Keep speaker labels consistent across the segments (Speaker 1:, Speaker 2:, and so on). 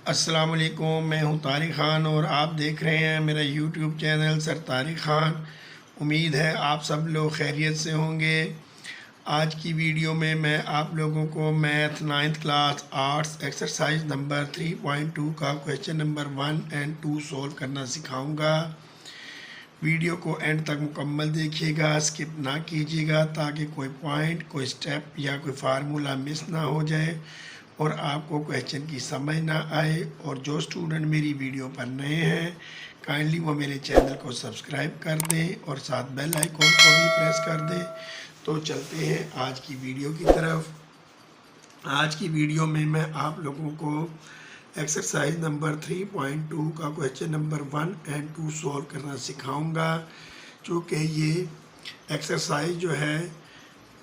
Speaker 1: अस्सलाम वालेकुम, मैं हूं तारिक ख़ान और आप देख रहे हैं मेरा YouTube channel sir Tariq Khan. उम्मीद है आप सब लोग खैरियत से होंगे। आज की वीडियो में मैं आप लोगों को math 9th class arts exercise number 3.2 का क्वेश्चन नंबर 1 और 2 सॉल्व करना सिखाऊंगा। वीडियो को एंड तक मुकम्मल देखिएगा, स्किप ना कीजिएगा ताकि कोई पॉइंट, कोई स्टेप या कोई फार्मूला मिस ना हो जाए और आपको क्वेश्चन की समझ ना आए। और जो स्टूडेंट मेरी वीडियो पर नए हैं काइंडली वो मेरे चैनल को सब्सक्राइब कर दें और साथ बेल आइकॉन को भी प्रेस कर दें। तो चलते हैं आज की वीडियो की तरफ। आज की वीडियो में मैं आप लोगों को एक्सरसाइज नंबर 3.2 का क्वेश्चन नंबर 1 और 2 सॉल्व करना सिखाऊंगा। चूँकि ये एक्सरसाइज जो है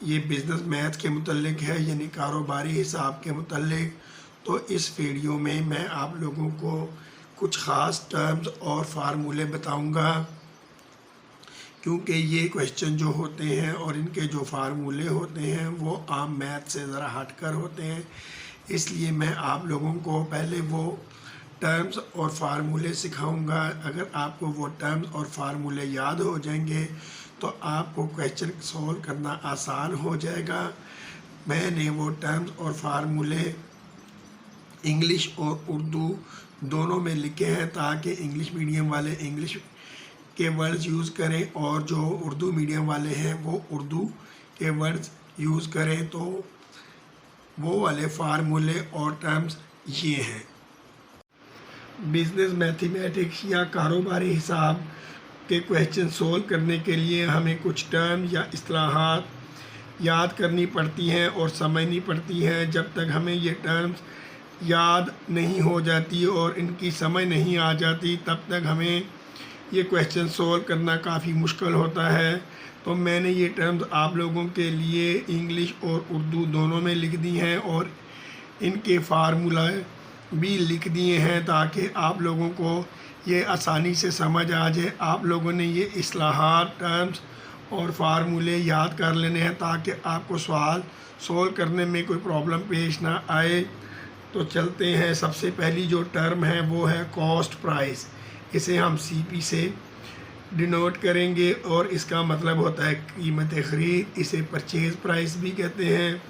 Speaker 1: ये बिज़नेस मैथ के मुतल्लिक है, यानी कारोबारी हिसाब के मुतल्लिक। तो इस वीडियो में मैं आप लोगों को कुछ ख़ास टर्म्स और फार्मूले बताऊंगा, क्योंकि ये क्वेश्चन जो होते हैं और इनके जो फार्मूले होते हैं वो आम मैथ से ज़रा हटकर होते हैं। इसलिए मैं आप लोगों को पहले वो टर्म्स और फार्मूले सिखाऊंगा। अगर आपको वो टर्म्स और फार्मूले याद हो जाएंगे तो आपको क्वेश्चन सॉल्व करना आसान हो जाएगा। मैंने वो टर्म्स और फार्मूले इंग्लिश और उर्दू दोनों में लिखे हैं ताकि इंग्लिश मीडियम वाले इंग्लिश के वर्ड्स यूज़ करें और जो उर्दू मीडियम वाले हैं वो उर्दू के वर्ड्स यूज़ करें। तो वो वाले फार्मूले और टर्म्स ये हैं। बिज़नेस मैथमेटिक्स या कारोबारी हिसाब के क्वेश्चन सोल्व करने के लिए हमें कुछ टर्म या इस्तिलाहात याद करनी पड़ती हैं और समझनी पड़ती हैं। जब तक हमें ये टर्म्स याद नहीं हो जाती और इनकी समझ नहीं आ जाती तब तक हमें ये क्वेश्चन सोल्व करना काफ़ी मुश्किल होता है। तो मैंने ये टर्म्स आप लोगों के लिए इंग्लिश और उर्दू दोनों में लिख दी हैं और इनके फार्मूला भी लिख दिए हैं ताकि आप लोगों को ये आसानी से समझ आ जाए। आप लोगों ने ये इस्लाहात, टर्म्स और फार्मूले याद कर लेने हैं ताकि आपको सवाल सोल्व करने में कोई प्रॉब्लम पेश ना आए। तो चलते हैं। सबसे पहली जो टर्म है वो है कॉस्ट प्राइस। इसे हम CP से डिनोट करेंगे और इसका मतलब होता है कीमत ख़रीद। इसे परचेज़ प्राइस भी कहते हैं।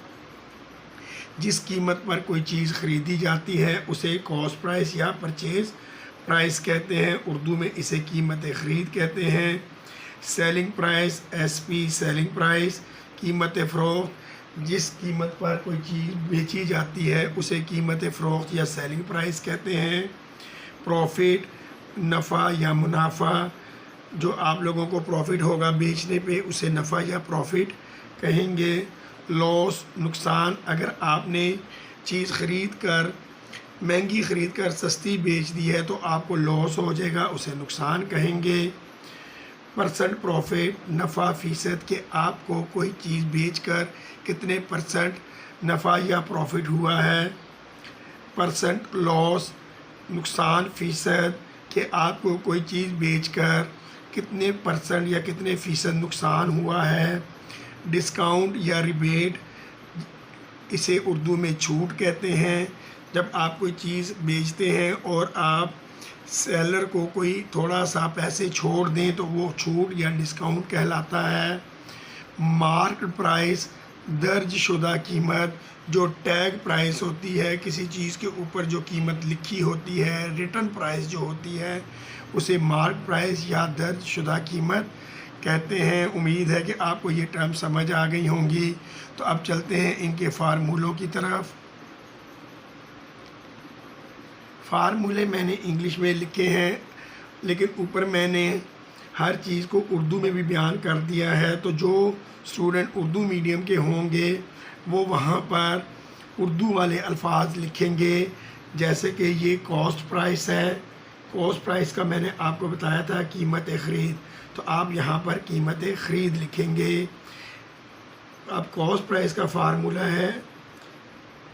Speaker 1: जिस कीमत पर कोई चीज़ ख़रीदी जाती है उसे कॉस्ट प्राइस या परचेज़ प्राइस कहते हैं। उर्दू में इसे कीमत ख़रीद कहते हैं। Selling price SP selling price, कीमत फ़रोख्त। जिस कीमत पर कोई चीज़ बेची जाती है उसे कीमत फ़रोख्त या सेलिंग प्राइस कहते हैं। प्रॉफिट, नफ़ा या मुनाफा। जो आप लोगों को प्रॉफिट होगा बेचने पे उसे नफ़ा या प्रॉफिट कहेंगे। लॉस, नुकसान। अगर आपने चीज़ ख़रीद कर महंगी ख़रीद कर सस्ती बेच दी है तो आपको लॉस हो जाएगा, उसे नुकसान कहेंगे। परसेंट प्रॉफिट, नफ़ा फ़ीसद के आपको कोई चीज़ बेचकर कितने परसेंट नफ़ा या प्रॉफिट हुआ है। परसेंट लॉस, नुकसान फ़ीसद कि आपको कोई चीज़ बेचकर कितने परसेंट या कितने फ़ीसद नुकसान हुआ है। डिस्काउंट या रिबेट, इसे उर्दू में छूट कहते हैं। जब आप कोई चीज़ बेचते हैं और आप सेलर को कोई थोड़ा सा पैसे छोड़ दें तो वो छूट या डिस्काउंट कहलाता है। मार्क प्राइस, दर्ज शुदा कीमत। जो टैग प्राइस होती है, किसी चीज़ के ऊपर जो कीमत लिखी होती है, रिटर्न प्राइस जो होती है उसे मार्क प्राइस या दर्ज शुदा कीमत कहते हैं। उम्मीद है कि आपको ये टर्म समझ आ गई होंगी। तो अब चलते हैं इनके फार्मूलों की तरफ। फार्मूले मैंने इंग्लिश में लिखे हैं लेकिन ऊपर मैंने हर चीज़ को उर्दू में भी बयान कर दिया है। तो जो स्टूडेंट उर्दू मीडियम के होंगे वो वहाँ पर उर्दू वाले अल्फाज लिखेंगे। जैसे कि ये कॉस्ट प्राइस है। कॉस्ट प्राइस का मैंने आपको बताया था कीमत ख़रीद, तो आप यहाँ पर कीमत ख़रीद लिखेंगे। अब कॉस्ट प्राइस का फार्मूला है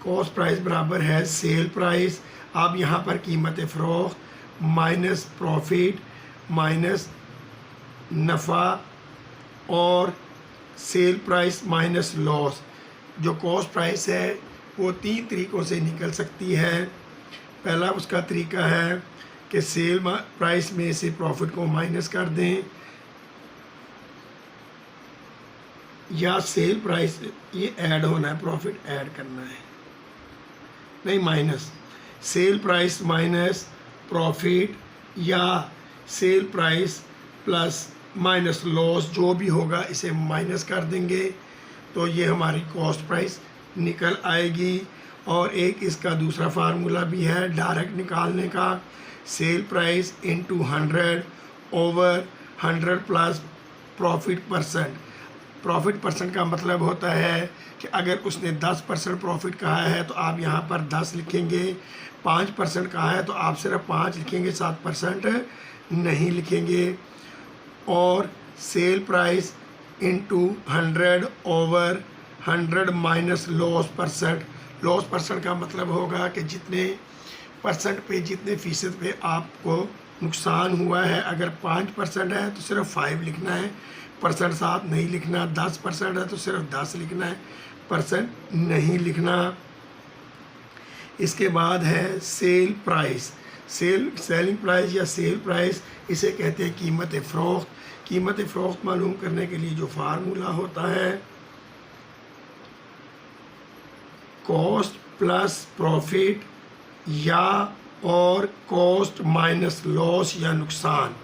Speaker 1: कॉस्ट प्राइस बराबर है सेल प्राइस। आप यहाँ पर कीमत फ़रोख्त माइनस प्रॉफिट माइनस नफ़ा और सेल प्राइस माइनस लॉस। जो कॉस्ट प्राइस है वो 3 तरीक़ों से निकल सकती है। पहला उसका तरीका है कि सेल प्राइस में से प्रॉफिट को माइनस कर दें, या सेल प्राइस ये ऐड होना है, प्रॉफिट ऐड करना है, नहीं minus, sale price minus profit, या cell price plus minus loss, जो भी होगा इसे माइनस कर देंगे तो ये हमारी कॉस्ट प्राइस निकल आएगी। और एक इसका दूसरा फार्मूला भी है डायरेक्ट निकालने का, cell price into 100 over 100 plus profit percent. Profit percent का मतलब होता है कि अगर उसने 10% प्रॉफिट कहा है तो आप यहाँ पर 10 लिखेंगे, 5% कहा है तो आप सिर्फ 5 लिखेंगे, 7% नहीं लिखेंगे। और cell price into 100 over 100 minus loss percent. Loss percent का मतलब होगा कि जितने परसेंट पे, जितने फ़ीसद पे आपको नुकसान हुआ है, अगर 5% है तो सिर्फ 5 लिखना है, परसेंट 7 नहीं लिखना, 10% है तो सिर्फ 10 लिखना है, परसेंट नहीं लिखना। इसके बाद है सेल प्राइस। सेलिंग प्राइस या सेल प्राइस, इसे कहते हैं कीमत फ़रोख्त। कीमत फ़रोख्त मालूम करने के लिए जो फार्मूला होता है, कॉस्ट प्लस प्रॉफिट या और कॉस्ट माइनस लॉस या नुकसान।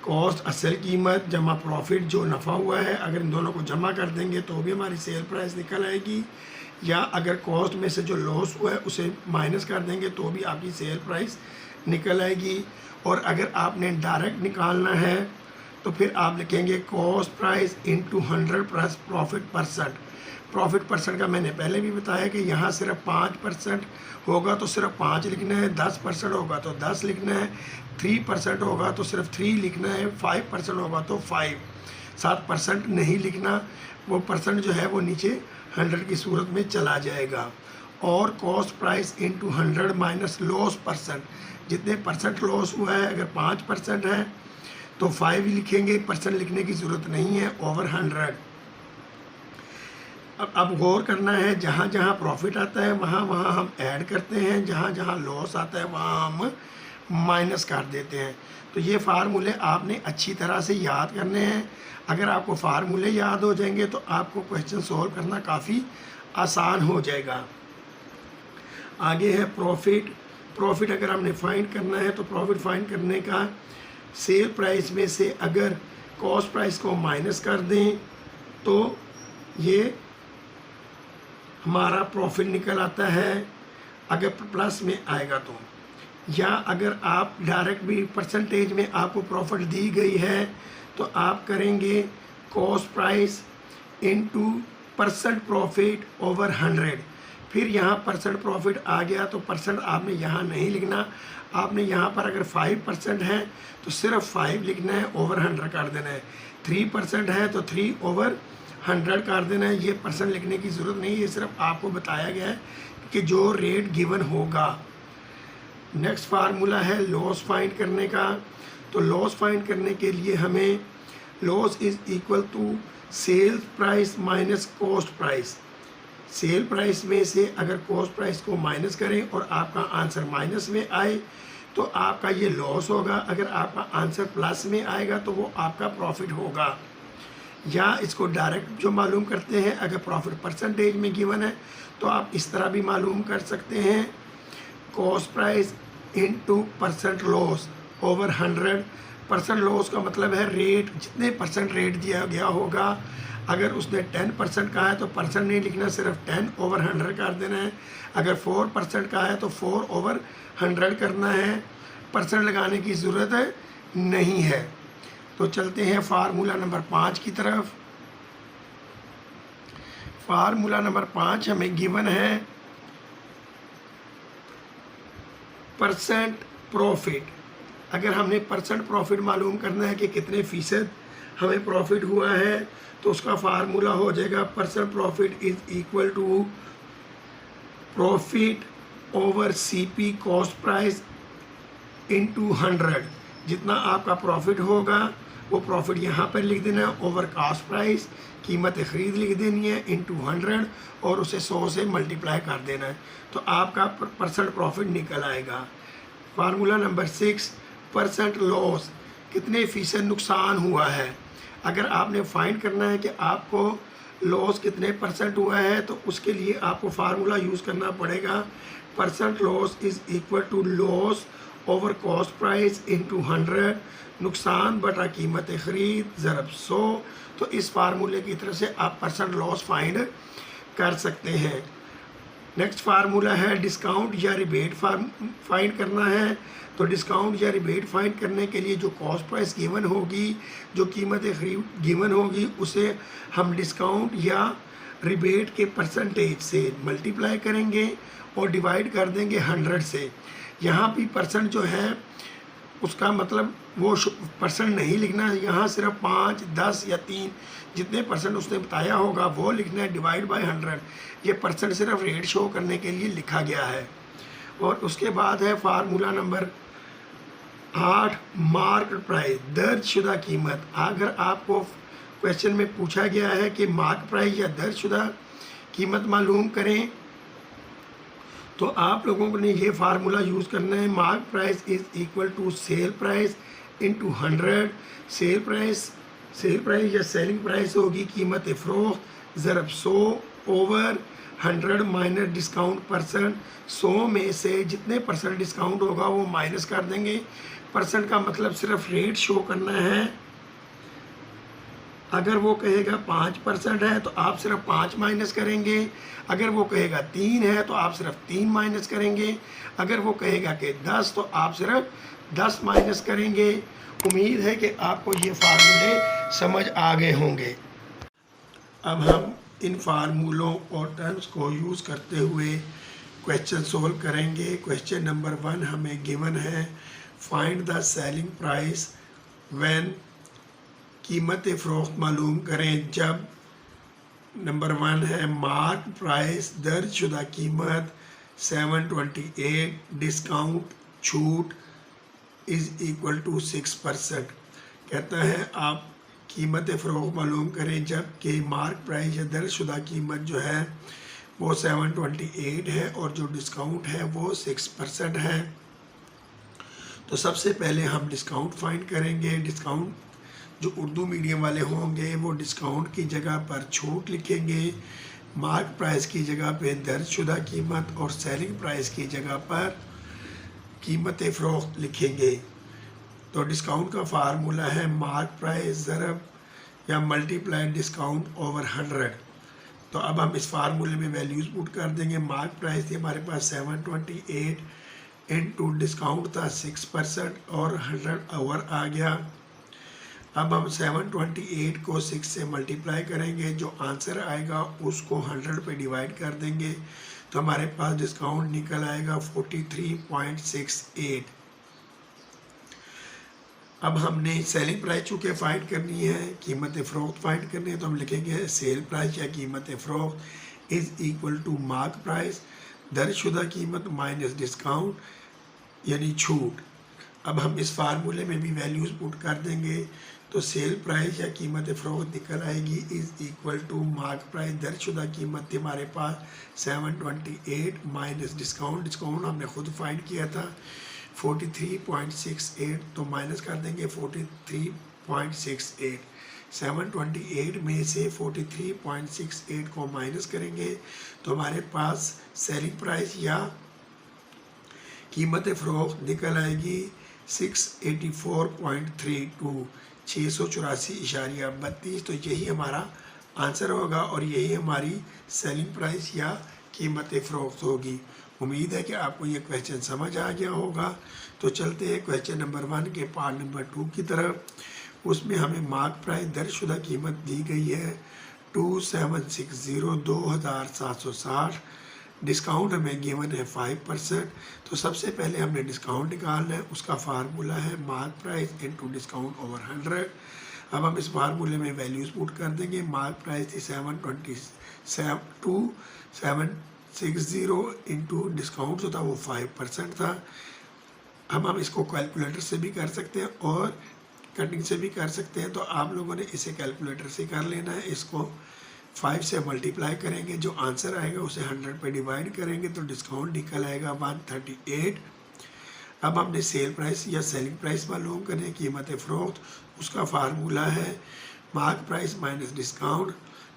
Speaker 1: कॉस्ट असल कीमत जमा प्रॉफिट जो नफ़ा हुआ है, अगर इन दोनों को जमा कर देंगे तो भी हमारी सेल प्राइस निकल आएगी, या अगर कॉस्ट में से जो लॉस हुआ है उसे माइनस कर देंगे तो भी आपकी सेल प्राइस निकल आएगी। और अगर आपने डायरेक्ट निकालना है तो फिर आप लिखेंगे cost price into 100 plus profit percent. Profit percent का मैंने पहले भी बताया कि यहाँ सिर्फ 5% होगा तो सिर्फ 5 लिखना है, 10% होगा तो 10 लिखना है, 3% होगा तो सिर्फ 3 लिखना है, 5% होगा तो 5, 7% नहीं लिखना, वो परसेंट जो है वो नीचे 100 की सूरत में चला जाएगा। और cost price into 100 minus loss percent, जितने परसेंट लॉस हुआ है, अगर 5% है तो 5 लिखेंगे, परसेंट लिखने की ज़रूरत नहीं है, ओवर 100। अब गौर करना है, जहाँ जहाँ प्रॉफिट आता है वहाँ वहाँ हम ऐड करते हैं, जहाँ जहाँ लॉस आता है वहाँ हम माइनस कर देते हैं। तो ये फार्मूले आपने अच्छी तरह से याद करने हैं। अगर आपको फार्मूले याद हो जाएंगे तो आपको क्वेश्चन सॉल्व करना काफ़ी आसान हो जाएगा। आगे है प्रॉफिट। प्रॉफिट अगर हमने फाइंड करना है तो प्रॉफिट फाइंड करने का, सेल प्राइस में से अगर कॉस्ट प्राइस को माइनस कर दें तो ये हमारा प्रॉफिट निकल आता है, अगर प्लस में आएगा तो। या अगर आप डायरेक्ट भी परसेंटेज में आपको प्रॉफिट दी गई है तो आप करेंगे cost price into percent profit over 100। फिर यहाँ परसेंट प्रॉफिट आ गया तो परसेंट आपने यहाँ नहीं लिखना, आपने यहाँ पर अगर 5% है तो सिर्फ 5 लिखना है, ओवर 100 कर देना है। 3% है तो 3 ओवर 100 कर देना है। ये परसेंट लिखने की ज़रूरत नहीं है, ये सिर्फ आपको बताया गया है कि जो रेट गिवन होगा। नेक्स्ट फार्मूला है लॉस फाइंड करने का। तो लॉस फाइंड करने के लिए हमें loss is equal to sell price minus cost price. Sell price में से अगर कॉस्ट प्राइस को माइनस करें और आपका आंसर माइनस में आए तो आपका ये लॉस होगा, अगर आपका आंसर प्लस में आएगा तो वो आपका प्रॉफिट होगा। या इसको डायरेक्ट जो मालूम करते हैं, अगर प्रॉफिट परसेंटेज में गिवन है तो आप इस तरह भी मालूम कर सकते हैं, cost price into percent loss over 100। Percent loss का मतलब है रेट, जितने परसेंट रेट दिया गया होगा। अगर उसने 10% कहा है तो परसेंट नहीं लिखना, सिर्फ 10 ओवर 100 कर देना है। अगर 4% कहा है तो 4 ओवर 100 करना है, परसेंट लगाने की ज़रूरत नहीं है। तो चलते हैं फार्मूला नंबर 5 की तरफ। फार्मूला नंबर 5 हमें गिवन है परसेंट प्रॉफिट। अगर हमने परसेंट प्रॉफिट मालूम करना है कि कितने फ़ीसद हमें प्रॉफिट हुआ है तो उसका फार्मूला हो जाएगा percent profit is equal to profit over CP cost price into 100। जितना आपका प्रॉफिट होगा वो प्रॉफिट यहाँ पर लिख देना है, ओवर कास्ट प्राइस कीमत ख़रीद लिख देनी है इनटू 100 और उसे 100 से मल्टीप्लाई कर देना है, तो आपका परसेंट प्रॉफिट निकल आएगा। फार्मूला नंबर 6, परसेंट लॉस, कितने फ़ीसद नुकसान हुआ है। अगर आपने फाइंड करना है कि आपको लॉस कितने परसेंट हुआ है, तो उसके लिए आपको फार्मूला यूज़ करना पड़ेगा, percent loss is equal to loss over cost price into 100, नुकसान बटा कीमत ख़रीद ज़रब 100। तो इस फार्मूले की तरफ से आप परसेंट लॉस फाइंड कर सकते हैं। नेक्स्ट फार्मूला है डिस्काउंट या रिबेट फाइंड करना है। तो डिस्काउंट या रिबेट फाइंड करने के लिए जो कॉस्ट प्राइस गिवन होगी, जो कीमत ख़रीद गिवन होगी, उसे हम डिस्काउंट या रिबेट के परसेंटेज से मल्टीप्लाई करेंगे और डिवाइड कर देंगे 100 से। यहाँ भी परसेंट जो है उसका मतलब वो परसेंट नहीं लिखना है, यहाँ सिर्फ 5, 10 या 3 जितने परसेंट उसने बताया होगा वो लिखना है, डिवाइड बाय 100। ये परसेंट सिर्फ रेट शो करने के लिए लिखा गया है। और उसके बाद है फार्मूला नंबर 8, मार्केट प्राइस, दर्जशुदा कीमत। अगर आपको क्वेश्चन में पूछा गया है कि मार्केट प्राइस या दर्जशुदा कीमत मालूम करें, तो आप लोगों ने ये फार्मूला यूज़ करना है, market price is equal to sell price into 100। Sell price या सेलिंग प्राइस होगी कीमत फ़रोख्त ज़रब 100 ओवर 100 माइनस डिस्काउंट परसेंट। 100 में से जितने परसेंट डिस्काउंट होगा वो माइनस कर देंगे। परसेंट का मतलब सिर्फ रेट शो करना है। अगर वो कहेगा 5% है तो आप सिर्फ 5 माइनस करेंगे, अगर वो कहेगा 3 है तो आप सिर्फ 3 माइनस करेंगे, अगर वो कहेगा कि 10 तो आप सिर्फ 10 माइनस करेंगे। उम्मीद है कि आपको ये फार्मूले समझ आ गए होंगे। अब हम इन फार्मूलों और टर्म्स को यूज़ करते हुए क्वेश्चन सोल्व करेंगे। क्वेश्चन नंबर 1 हमें गिवन है, find the selling price when, कीमत फ़रोख्त मालूम करें जब। नंबर 1 है मार्क प्राइस, दर्जशुदा कीमत 728, डिस्काउंट छूट इज़ इक्वल टू 6%। कहता है आप कीमत फ़रोख्त मालूम करें जब कि मार्क प्राइस या दर्जशुदा कीमत जो है वो 728 है और जो डिस्काउंट है वो 6% है। तो सबसे पहले हम डिस्काउंट फाइंड करेंगे। डिस्काउंट जो उर्दू मीडियम वाले होंगे वो डिस्काउंट की जगह पर छूट लिखेंगे, मार्क प्राइस की जगह पे दर्जशुदा कीमत और सेलिंग प्राइस की जगह पर कीमत फ़रोख्त लिखेंगे। तो डिस्काउंट का फार्मूला है मार्क प्राइस ज़रब या मल्टीप्लाई डिस्काउंट ओवर 100। तो अब हम इस फार्मूले में वैल्यूज़ पुट कर देंगे। मार्क प्राइस थी हमारे पास 728 इनटू डिस्काउंट था 6% और 100 ओवर आ गया। अब हम 728 को 6 से मल्टीप्लाई करेंगे, जो आंसर आएगा उसको 100 पे डिवाइड कर देंगे, तो हमारे पास डिस्काउंट निकल आएगा 43.68। अब हमने सेलिंग प्राइस चूँकि फाइंड करनी है, कीमत फ़रोख्त फाइंड करनी है, तो हम लिखेंगे सेल प्राइस या कीमत फ़रोख्त is equal to mark price, दर्जशुदा कीमत माइनस डिस्काउंट यानी छूट। अब हम इस फार्मूले में भी वैल्यूज़ पुट कर देंगे, तो सेल प्राइस या कीमत फ़रोख्त निकल आएगी is equal to mark price, दर्जशुदा कीमत थी हमारे पास 728 माइनस डिस्काउंट हमने खुद फाइंड किया था 43.68, तो माइनस कर देंगे 43.68। 728 में से 43.68 को माइनस करेंगे तो हमारे पास सेलिंग प्राइस या कीमत फ़रोख्त निकल आएगी 684.32, 684.32। तो यही हमारा आंसर होगा और यही हमारी सेलिंग प्राइस या कीमत फ़रोख्त होगी। उम्मीद है कि आपको ये क्वेश्चन समझ आ गया होगा। तो चलते हैं क्वेश्चन नंबर 1 के पार्ट नंबर 2 की तरफ। उसमें हमें मार्क प्राइस दर्जशुदा कीमत दी गई है 2760, 2760। डिस्काउंट हमें गिवन है 5%। तो सबसे पहले हमने डिस्काउंट निकालना है, उसका फार्मूला है mark price into discount over 100। अब हम इस फार्मूले में वैल्यूज़ पुट कर देंगे। मार्क प्राइस थी 760 इंटू डिस्काउंट जो था वो 5% था। अब हम इसको कैलकुलेटर से भी कर सकते हैं और कटिंग से भी कर सकते हैं, तो आप लोगों ने इसे कैलकुलेटर से कर लेना है। इसको 5 से मल्टीप्लाई करेंगे, जो आंसर आएगा उसे 100 पे डिवाइड करेंगे तो डिस्काउंट निकल आएगा 138। अब हमने सेल प्राइस या सेलिंग प्राइस मालूम करें, कीमत फ़रोख्त, उसका फार्मूला है mark price minus discount.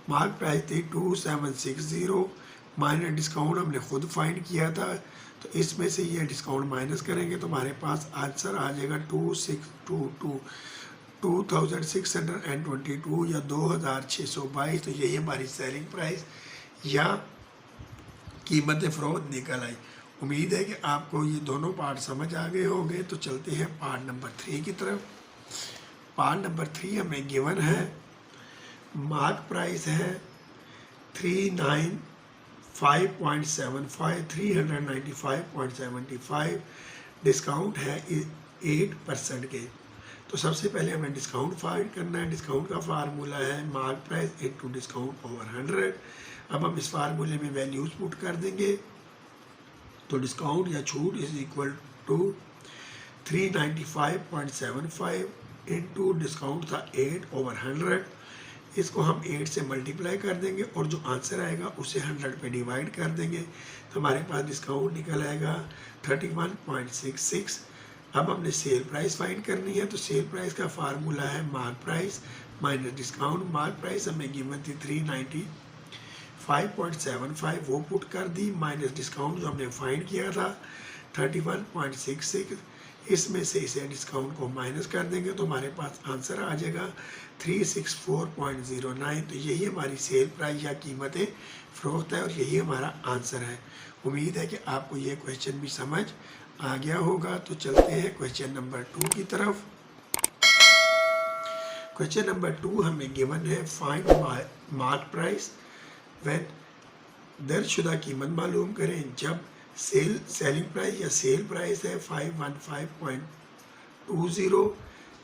Speaker 1: Mark price थी 2760 माइनस डिस्काउंट हमने खुद फाइंड किया था, तो इसमें से ये डिस्काउंट माइनस करेंगे तो हमारे पास आंसर आ जाएगा 2622 या 2622। तो यही हमारी सेलिंग प्राइस या कीमत फ़रोख्त निकल आई। उम्मीद है कि आपको ये दोनों पार्ट समझ आ गए होंगे। तो चलते हैं पार्ट नंबर 3 की तरफ। पार्ट नंबर 3 हमें गिवन है, मार्क प्राइस है 395.75, डिस्काउंट है 8% के। तो सबसे पहले हमें डिस्काउंट फाइंड करना है। डिस्काउंट का फार्मूला है mark price into discount over 100। अब हम इस फार्मूले में वैल्यूज पुट कर देंगे, तो डिस्काउंट या छूट is equal to 395.75 into discount था 8 ओवर 100। इसको हम 8 से मल्टीप्लाई कर देंगे और जो आंसर आएगा उसे 100 पे डिवाइड कर देंगे, तो हमारे पास डिस्काउंट निकल आएगा 31.66। अब हमने सेल प्राइस फाइंड करनी है, तो सेल प्राइस का फार्मूला है mark price minus discount. Mark price हमें कीमत थी 395.75, वो पुट कर दी, माइनस डिस्काउंट जो हमने फाइंड किया था 31.66। इसमें से इसे डिस्काउंट को माइनस कर देंगे तो हमारे पास आंसर आ जाएगा 364.09। तो यही हमारी सेल प्राइस या कीमत फ़रोख्त है और यही हमारा आंसर है। उम्मीद है कि आपको ये क्वेश्चन भी समझ आ गया होगा। तो चलते हैं क्वेश्चन नंबर 2 की तरफ। क्वेश्चन नंबर 2 हमें गिवन है, फाइंड मार्क प्राइस व्हेन, दर्जशुदा कीमत मालूम करें जब सेलिंग प्राइस या सेल प्राइस है 515.20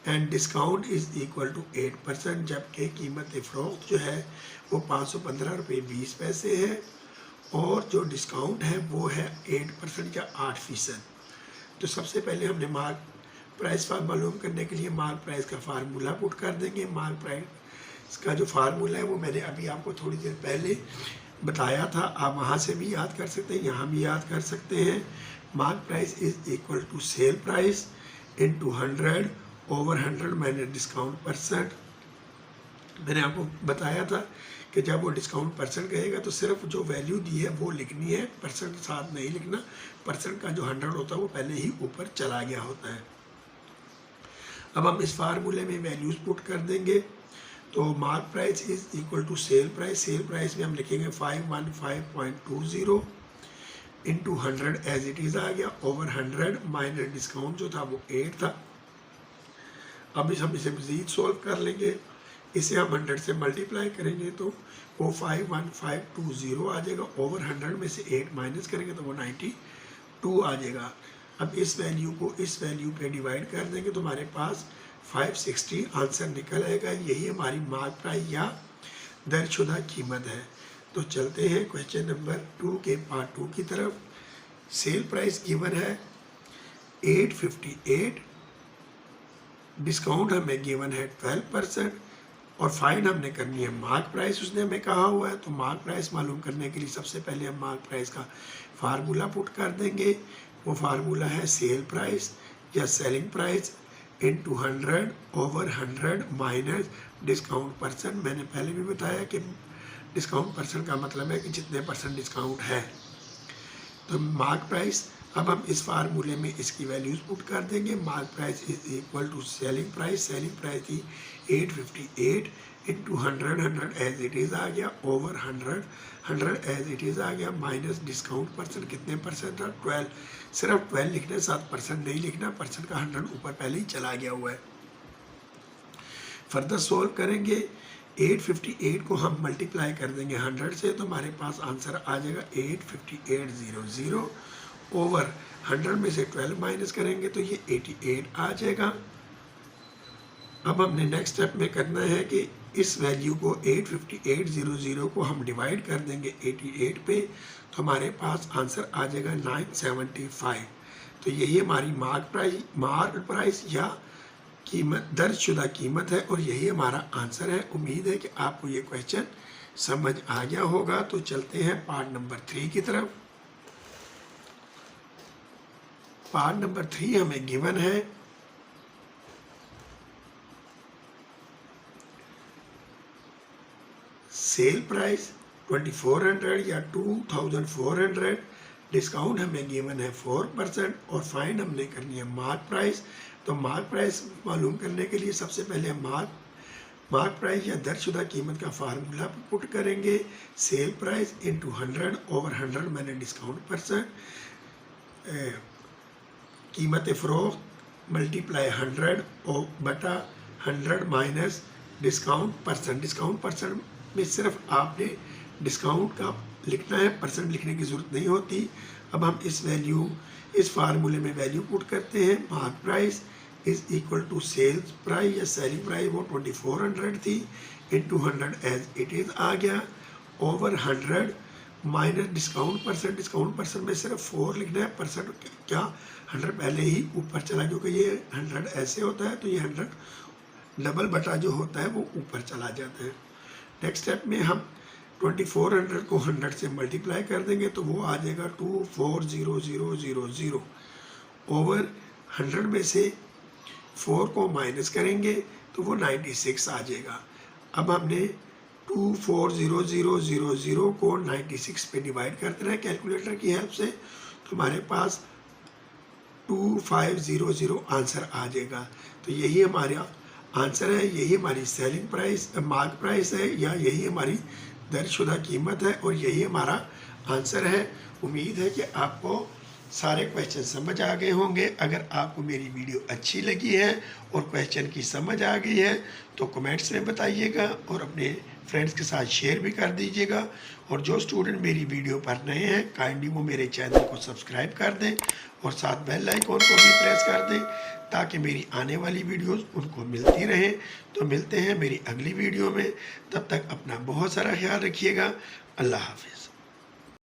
Speaker 1: and discount is equal to 8%, जबकि कीमत फ़रोख्त जो है वो 515 रुपये 20 पैसे है और जो डिस्काउंट है वो है 8% या 8%। तो सबसे पहले हमने मार्क प्राइस मालूम करने के लिए मार्क प्राइस का फार्मूला पुट कर देंगे। मार्क प्राइस का जो फार्मूला है वो मैंने अभी आपको थोड़ी देर पहले बताया था, आप वहाँ से भी याद कर सकते हैं, यहाँ भी याद कर सकते हैं। Mark price is equal to sell price into 100 over 100 minus discount percent. मैंने आपको बताया था कि जब वो डिस्काउंट परसेंट कहेगा तो सिर्फ जो वैल्यू दी है वो लिखनी है, परसेंट साथ नहीं लिखना। परसेंट का जो 100 होता है वो पहले ही ऊपर चला गया होता है। अब हम इस फार्मूले में वैल्यूज़ पुट कर देंगे, तो mark price is equal to sell price. Sell price में हम लिखेंगे 515.20 इंटू 100 एज इट इज़ आ गया, ओवर 100 माइनस डिस्काउंट जो था वो 8 था। अब हम इसे मज़ीद सॉल्व कर लेंगे, इसे हम 100 से मल्टीप्लाई करेंगे तो वो 51520 आ जाएगा, ओवर 100 में से 8 माइनस करेंगे तो वो 92 आ जाएगा। अब इस वैल्यू को इस वैल्यू पे डिवाइड कर देंगे तो हमारे पास 560 आंसर निकल आएगा। यही हमारी मार्क प्राइस या दर्जशुदा कीमत है। तो चलते हैं क्वेश्चन नंबर 2 के पार्ट 2 की तरफ। सेल प्राइस गिवन है 858, डिस्काउंट हमें गिवन है 12% और फाइंड हमने करनी है मार्क प्राइस, उसने हमें कहा हुआ है। तो मार्क प्राइस मालूम करने के लिए सबसे पहले हम मार्क प्राइस का फार्मूला पुट कर देंगे। वो फार्मूला है सेल प्राइस या selling price into 100 over 100 minus discount percent. मैंने पहले भी बताया कि डिस्काउंट परसेंट का मतलब है कि जितने परसेंट डिस्काउंट है। तो मार्क प्राइस, अब हम इस फार्मूले में इसकी वैल्यूज़ पुट कर देंगे। Mark price is equal to selling price. Selling price थी 858 इंटू 100 एज इट इज़ आ गया, ओवर 100 एज इट इज़ आ गया, माइनस डिस्काउंट परसेंट कितने परसेंट था 12। सिर्फ 12 लिखने, 7% नहीं लिखना, परसेंट का 100 ऊपर पहले ही चला गया हुआ है। फर्दर सोल्व करेंगे, 858 को हम मल्टीप्लाई कर देंगे 100 से तो हमारे पास आंसर आ जाएगा 85800 ओवर 100 में से 12 माइनस करेंगे तो ये 88 आ जाएगा। अब हमने नेक्स्ट स्टेप में करना है कि इस वैल्यू को 85800 को हम डिवाइड कर देंगे 88 पे तो हमारे पास आंसर आ जाएगा 975। तो यही हमारी मार्क प्राइस या कीमत दर्जशुदा कीमत है और यही हमारा आंसर है। उम्मीद है कि आपको ये क्वेश्चन समझ आ गया होगा। तो चलते हैं पार्ट नंबर 3 की तरफ। पार्ट नंबर 3 हमें गिवन है सेल प्राइस 2400 या 2400, डिस्काउंट हमें गिवन है 4% और फाइंड हमने करनी है मार्क प्राइस। तो मार्क प्राइस मालूम करने के लिए सबसे पहले हम मार्क प्राइस या दर्जशुदा कीमत का फार्मूला पुट करेंगे। सेल प्राइस इंटू 100 ओवर 100 मैंने डिस्काउंट परसेंट, कीमत फ़रोख्त मल्टीप्लाई 100 और बटा 100 minus discount percent. Discount percent में सिर्फ आपने डिस्काउंट का लिखना है, परसेंट लिखने की ज़रूरत नहीं होती। अब हम इस फार्मूले में वैल्यू पुट करते हैं। Mark price is equal to sales price या सेलिंग प्राइस वो 2400 थी, इंटू 100 एज इट इज़ आ गया, over 100 minus discount percent. Discount percent में सिर्फ 4 लिखना है, परसेंट क्या 100 पहले ही ऊपर चला, क्योंकि ये 100 ऐसे होता है तो ये 100 डबल बटा जो होता है वो ऊपर चला जाता है। नेक्स्ट स्टेप में हम 2400 को 100 से मल्टीप्लाई कर देंगे तो वो आ जाएगा 240000 ओवर 100 में से 4 को माइनस करेंगे तो वो 96 आ जाएगा। अब हमने 240000 को 96 पे डिवाइड कर देना है कैलकुलेटर की हेल्प से, तो हमारे पास 2500 आंसर आ जाएगा। तो यही हमारा आंसर है, यही हमारी सेलिंग प्राइस मार्क प्राइस है या यही हमारी दर्जशुदा कीमत है और यही हमारा आंसर है। उम्मीद है कि आपको सारे क्वेश्चन समझ आ गए होंगे। अगर आपको मेरी वीडियो अच्छी लगी है और क्वेश्चन की समझ आ गई है तो कमेंट्स में बताइएगा और अपने फ्रेंड्स के साथ शेयर भी कर दीजिएगा। और जो स्टूडेंट मेरी वीडियो पर नए हैं काइंडली वो मेरे चैनल को सब्सक्राइब कर दें और साथ बेल आइकॉन को भी प्रेस कर दें ताकि मेरी आने वाली वीडियोस उनको मिलती रहें। तो मिलते हैं मेरी अगली वीडियो में, तब तक अपना बहुत सारा ख्याल रखिएगा। अल्लाह हाफिज़।